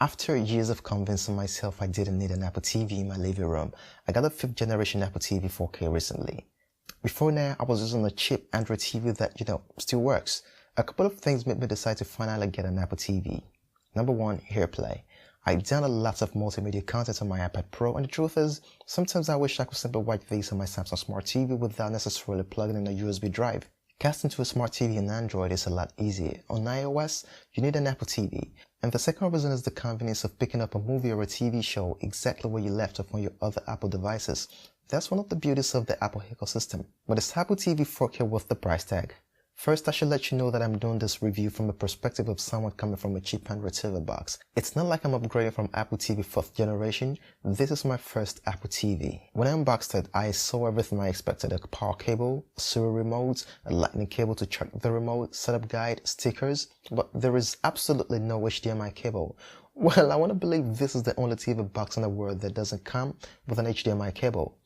After years of convincing myself I didn't need an Apple TV in my living room, I got a 5th generation Apple TV 4K recently. Before now, I was using a cheap Android TV that, still works. A couple of things made me decide to finally get an Apple TV. Number one, AirPlay. I download lots of multimedia content on my iPad Pro, and the truth is, sometimes I wish I could simply watch this on my Samsung Smart TV without necessarily plugging in a USB drive. Casting to a smart TV on Android is a lot easier. On iOS, you need an Apple TV. And the second reason is the convenience of picking up a movie or a TV show exactly where you left off on your other Apple devices. That's one of the beauties of the Apple ecosystem. But is Apple TV 4K worth the price tag? First, I should let you know that I'm doing this review from the perspective of someone coming from a cheap Android TV box. It's not like I'm upgrading from Apple TV 4th generation. This is my first Apple TV. When I unboxed it, I saw everything I expected: a power cable, a serial remote, a lightning cable to charge the remote, setup guide, stickers, but there is absolutely no HDMI cable. Well, I want to believe this is the only TV box in the world that doesn't come with an HDMI cable.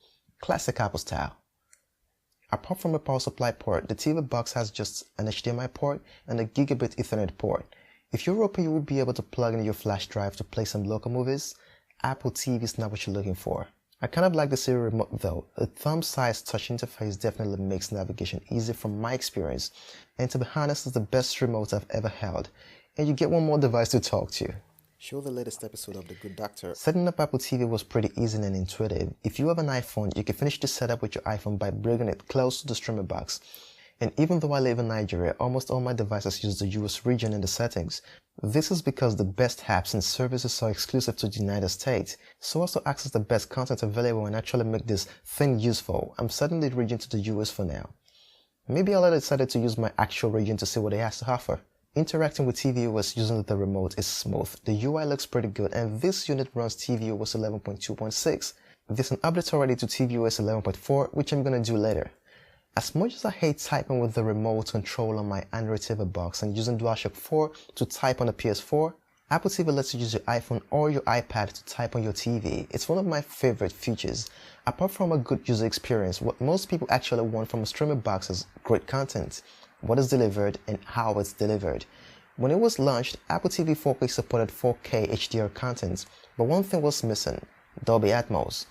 Classic Apple style. Apart from a power supply port, the TV box has just an HDMI port and a gigabit Ethernet port. If you're hoping you will be able to plug in your flash drive to play some local movies, Apple TV is not what you're looking for. I kind of like the serial remote though. A thumb-sized touch interface definitely makes navigation easy from my experience, and to be honest, it's the best remote I've ever held. And you get one more device to talk to. Show the latest episode of The Good Doctor. Setting up Apple TV was pretty easy and intuitive. If you have an iPhone, you can finish the setup with your iPhone by bringing it close to the streamer box. And even though I live in Nigeria, almost all my devices use the US region in the settings. This is because the best apps and services are exclusive to the United States. So as to access the best content available and actually make this thing useful, I'm setting the region to the US for now. Maybe I'll decide to use my actual region to see what it has to offer. Interacting with tvOS using the remote is smooth. The UI looks pretty good, and this unit runs tvOS 11.2.6. There's an update already to tvOS 11.4, which I'm gonna do later. As much as I hate typing with the remote control on my Android TV box and using DualShock 4 to type on the PS4, Apple TV lets you use your iPhone or your iPad to type on your TV. It's one of my favorite features. Apart from a good user experience, what most people actually want from a streaming box is great content. What is delivered and how it's delivered. When it was launched, Apple TV 4K supported 4K HDR content, but one thing was missing: Dolby Atmos.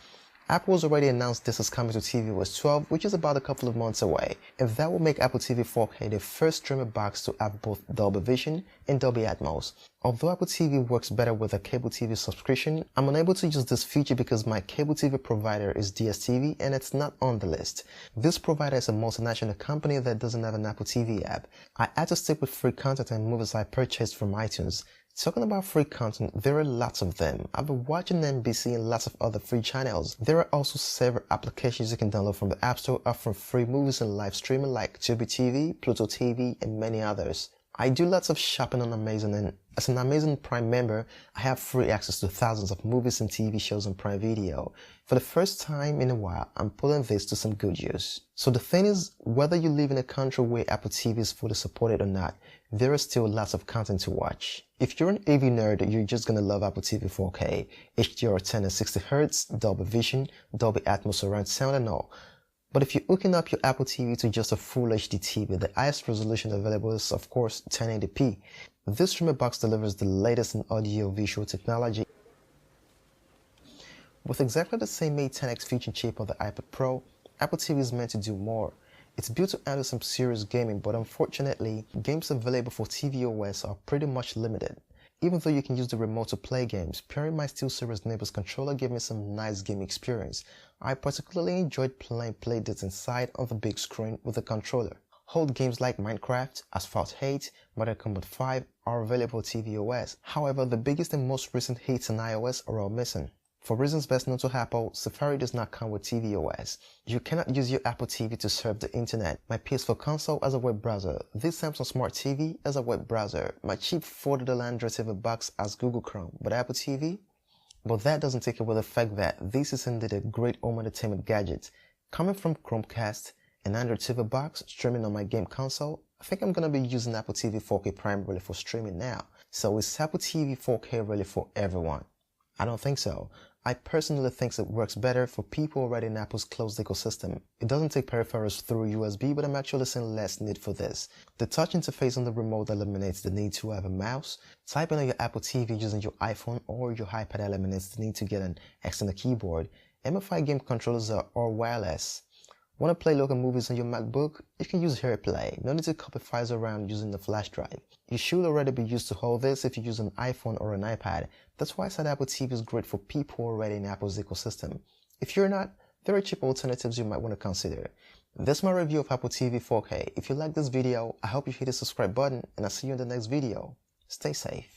Apple has already announced this is coming to tvOS 12, which is about a couple of months away, and that will make Apple TV 4K the first streaming box to have both Dolby Vision and Dolby Atmos. Although Apple TV works better with a cable TV subscription, I'm unable to use this feature because my cable TV provider is DSTV and it's not on the list. This provider is a multinational company that doesn't have an Apple TV app. I had to stick with free content and movies I purchased from iTunes. Talking about free content, there are lots of them. I've been watching NBC and lots of other free channels. There are also several applications you can download from the App Store offering free movies and live streaming like Tubi TV, Pluto TV, and many others. I do lots of shopping on Amazon, and as an Amazon Prime member, I have free access to thousands of movies and TV shows on Prime Video. For the first time in a while, I'm putting this to some good use. So the thing is, whether you live in a country where Apple TV is fully supported or not, there is still lots of content to watch. If you're an AV nerd, you're just gonna love Apple TV 4K, HDR 10 and 60Hz, Dolby Vision, Dolby Atmos surround sound and all. But if you're hooking up your Apple TV to just a full HD TV, the highest resolution available is of course 1080p. This streamer box delivers the latest in audio-visual technology. With exactly the same A10X feature chip on the iPad Pro, Apple TV is meant to do more. It's built to handle some serious gaming, but unfortunately, games available for tvOS are pretty much limited. Even though you can use the remote to play games, pairing my SteelSeries Neighbors controller gave me some nice game experience. I particularly enjoyed playing Playdates inside on the big screen with the controller. Old games like Minecraft, Asphalt 8, Mortal Kombat 5 are available on tvOS. However, the biggest and most recent hits on iOS are all missing. For reasons best known to Apple, Safari does not come with tvOS. You cannot use your Apple TV to surf the internet. My PS4 console has a web browser. This Samsung Smart TV has a web browser. My cheap $40 Android TV box has Google Chrome, but Apple TV? But that doesn't take away the fact that this is indeed a great home entertainment gadget. Coming from Chromecast, an Android TV box, streaming on my game console, I think I'm gonna be using Apple TV 4K primarily for streaming now. So is Apple TV 4K really for everyone? I don't think so. I personally think it works better for people already in Apple's closed ecosystem. It doesn't take peripherals through USB, but I'm actually seeing less need for this. The touch interface on the remote eliminates the need to have a mouse. Typing on your Apple TV using your iPhone or your iPad eliminates the need to get an external keyboard. MFI game controllers are all wireless. Want to play local movies on your MacBook? You can use AirPlay. No need to copy files around using the flash drive. You should already be used to all this if you use an iPhone or an iPad. That's why I said Apple TV is great for people already in Apple's ecosystem. If you're not, there are cheap alternatives you might want to consider. That's my review of Apple TV 4K. If you like this video, I hope you hit the subscribe button and I'll see you in the next video. Stay safe.